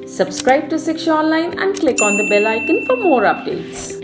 Subscribe to Shiksha Online and click on the bell icon for more updates.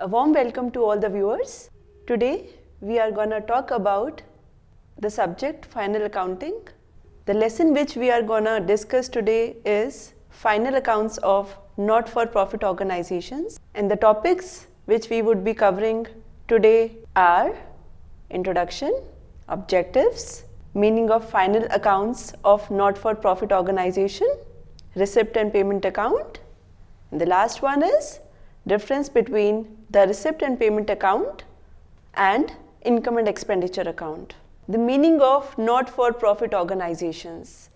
A warm welcome to all the viewers. Today we are going to talk about the subject final accounting. The lesson which we are going to discuss today is final accounts of not-for-profit organizations, and the topics which we would be covering today are introduction, objectives, meaning of final accounts of not-for-profit organization, receipt and payment account, and the last one is difference between the receipt and payment account and income and expenditure account. The meaning of not-for-profit organizations.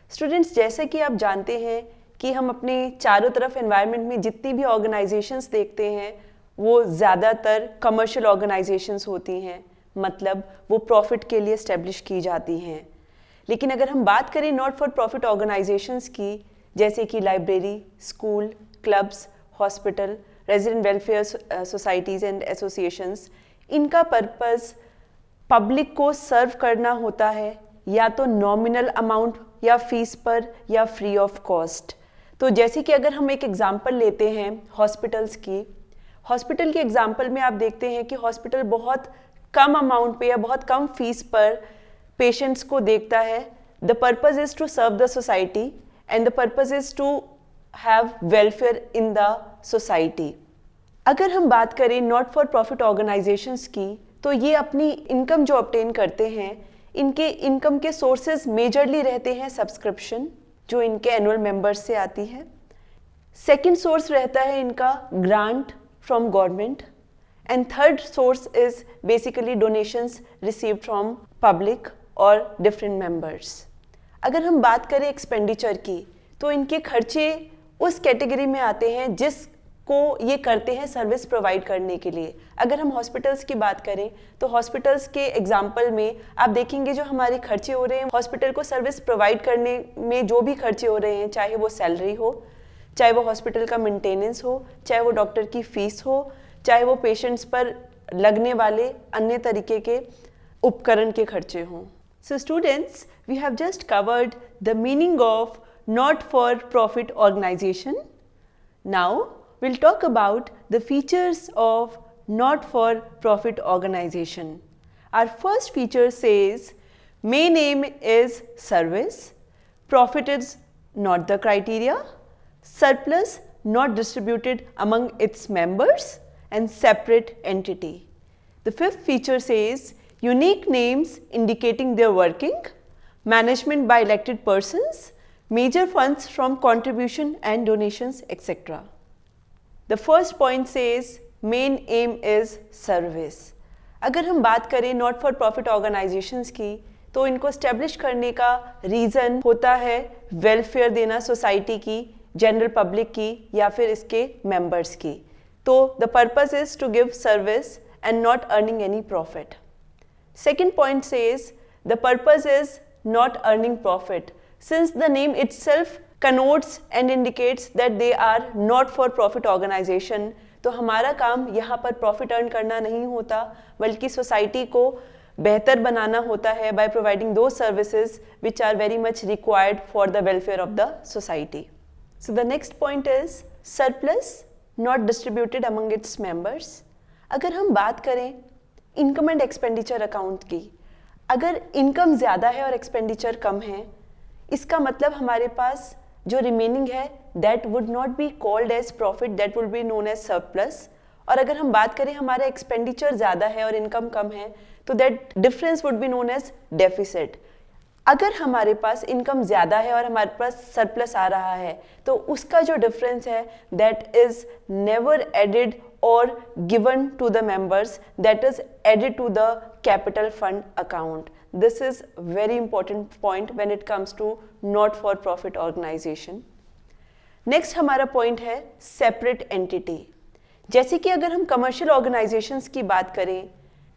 Students, जैसे कि आप जानते हैं कि हम अपने चारों तरफ एनवायरनमेंट में जितनी भी ऑर्गेनाइजेशंस देखते हैं वो ज़्यादातर कमर्शियल ऑर्गेनाइजेशंस होती हैं, मतलब वो प्रॉफिट के लिए एस्टेब्लिश की जाती हैं. लेकिन अगर हम बात करें नॉट फॉर प्रॉफिट ऑर्गेनाइजेशंस की, जैसे कि library, school, clubs, hospital, resident welfare societies and associations, इनका पर्पस पब्लिक को सर्व करना होता है, या तो नॉमिनल अमाउंट या फीस पर या फ्री ऑफ कॉस्ट. तो जैसे कि अगर हम एक एग्जांपल लेते हैं हॉस्पिटल्स की, हॉस्पिटल के एग्जांपल में आप देखते हैं कि हॉस्पिटल बहुत कम अमाउंट पे या बहुत कम फीस पर पेशेंट्स को देखता है. The purpose is to serve the society and the purpose is to have welfare in the society. अगर हम बात करें नॉट फॉर प्रॉफिट ऑर्गेनाइजेशंस की, तो ये अपनी इनकम जो ऑब्टेन करते हैं, इनके इनकम के सोर्सेज मेजरली रहते हैं सब्सक्रिप्शन, जो इनके एनुअल मेंबर्स से आती है. सेकंड सोर्स रहता है इनका grant from government, and third source is basically donations received from public और डिफरेंट मेंबर्स. अगर हम बात करें एक्सपेंडिचर की, तो इनके खर्चे उस कैटेगरी में आते हैं जिसको ये करते हैं सर्विस प्रोवाइड करने के लिए. अगर हम हॉस्पिटल्स की बात करें, तो हॉस्पिटल्स के एग्जांपल में आप देखेंगे जो हमारे खर्चे हो रहे हैं हॉस्पिटल को सर्विस प्रोवाइड करने में, जो भी खर्चे हो रहे हैं, चाहे वो सैलरी हो, चाहे वो हॉस्पिटल का मेंटेनेंस हो, चाहे वो डॉक्टर की फीस हो, चाहे वो पेशेंट्स पर लगने वाले अन्य तरीके के उपकरण के खर्चे हों. So students, we have just covered the meaning of not-for-profit organization. Now we'll talk about the features of not-for-profit organization. Our first feature says main aim is service, profit is not the criteria, surplus not distributed among its members, and separate entity. The fifth feature says unique names indicating their working, management by elected persons, major funds from contribution and donations, etc. The first point says main aim is service. अगर हम बात करें not for profit organisations की, तो इनको establish करने का reason होता है वेलफेयर देना सोसाइटी की, जनरल पब्लिक की या फिर इसके मेंबर्स की. तो the purpose is to give service and not earning any profit. Second point says the purpose is not earning profit. Since the name itself connotes and indicates that they are not for profit organization, तो हमारा काम यहाँ पर profit earn करना नहीं होता, बल्कि society को बेहतर बनाना होता है by providing those services which are very much required for the welfare of the society. So the next point is surplus not distributed among its members. अगर हम बात करें इनकम एंड एक्सपेंडिचर अकाउंट की, अगर इनकम ज़्यादा है और expenditure कम है, इसका मतलब हमारे पास जो रिमेनिंग है that would not be called as profit, that would be known as surplus. और अगर हम बात करें हमारा एक्सपेंडिचर ज़्यादा है और इनकम कम है, तो that difference would be known as deficit. अगर हमारे पास इनकम ज़्यादा है और हमारे पास सरप्लस आ रहा है, तो उसका जो डिफरेंस है दैट इज़ नेवर एडेड और given to the members, that is added to the capital fund account. This is very important point when it comes to not-for-profit organization. Next हमारा पॉइंट है separate entity. जैसे कि अगर हम commercial organisations की बात करें,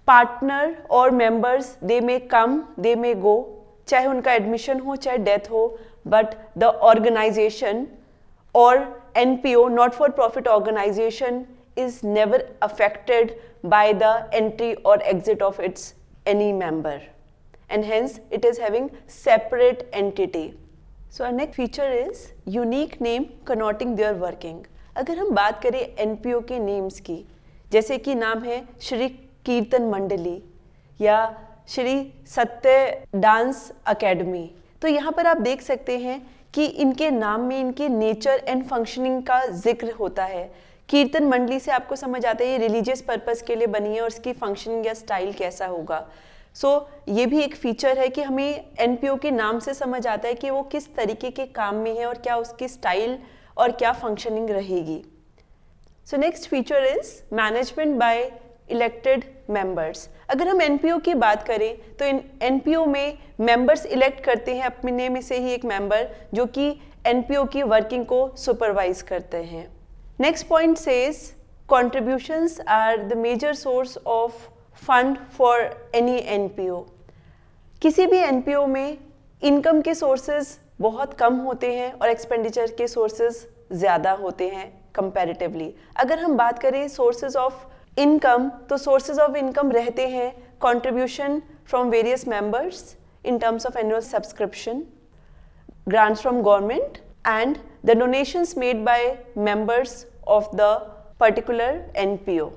पार्टनर और मेंबर्स दे मे कम दे मे गो, चाहे उनका एडमिशन हो चाहे डेथ हो, बट द ऑर्गेनाइजेशन और NPO not for profit organization is never affected by the entry or exit of its any member, and hence it is having separate entity. So our next feature is unique name connoting their working. अगर हम बात करें NPO के names की, जैसे कि नाम है श्री कीर्तन मंडली या श्री सत्य डांस अकेडमी, तो यहाँ पर आप देख सकते हैं कि इनके नाम में इनके नेचर एंड फंक्शनिंग का जिक्र होता है। कीर्तन मंडली से आपको समझ आता है ये रिलीजियस पर्पस के लिए बनी है और इसकी फंक्शनिंग या स्टाइल कैसा होगा। ये भी एक फीचर है कि हमें NPO के नाम से समझ आता है कि वो किस तरीके के काम में है और क्या उसकी स्टाइल और क्या फंक्शनिंग रहेगी। Next feature is management by elected members. अगर हम NPO की बात करें तो इन NPO में मेंबर्स इलेक्ट करते हैं अपने में से ही एक मेंबर जो कि NPO की वर्किंग को सुपरवाइज करते हैं। Next point says contributions are the major source of fund for any NPO. किसी भी NPO में इनकम के सोर्सेज बहुत कम होते हैं और एक्सपेंडिचर के सोर्सेज ज़्यादा होते हैं कंपैरेटिवली। अगर हम बात करें सोर्सेज ऑफ इनकम, तो सोर्सेज ऑफ इनकम रहते हैं contribution from various members in terms of annual subscription, grants from government and the donations made by members of the particular NPO.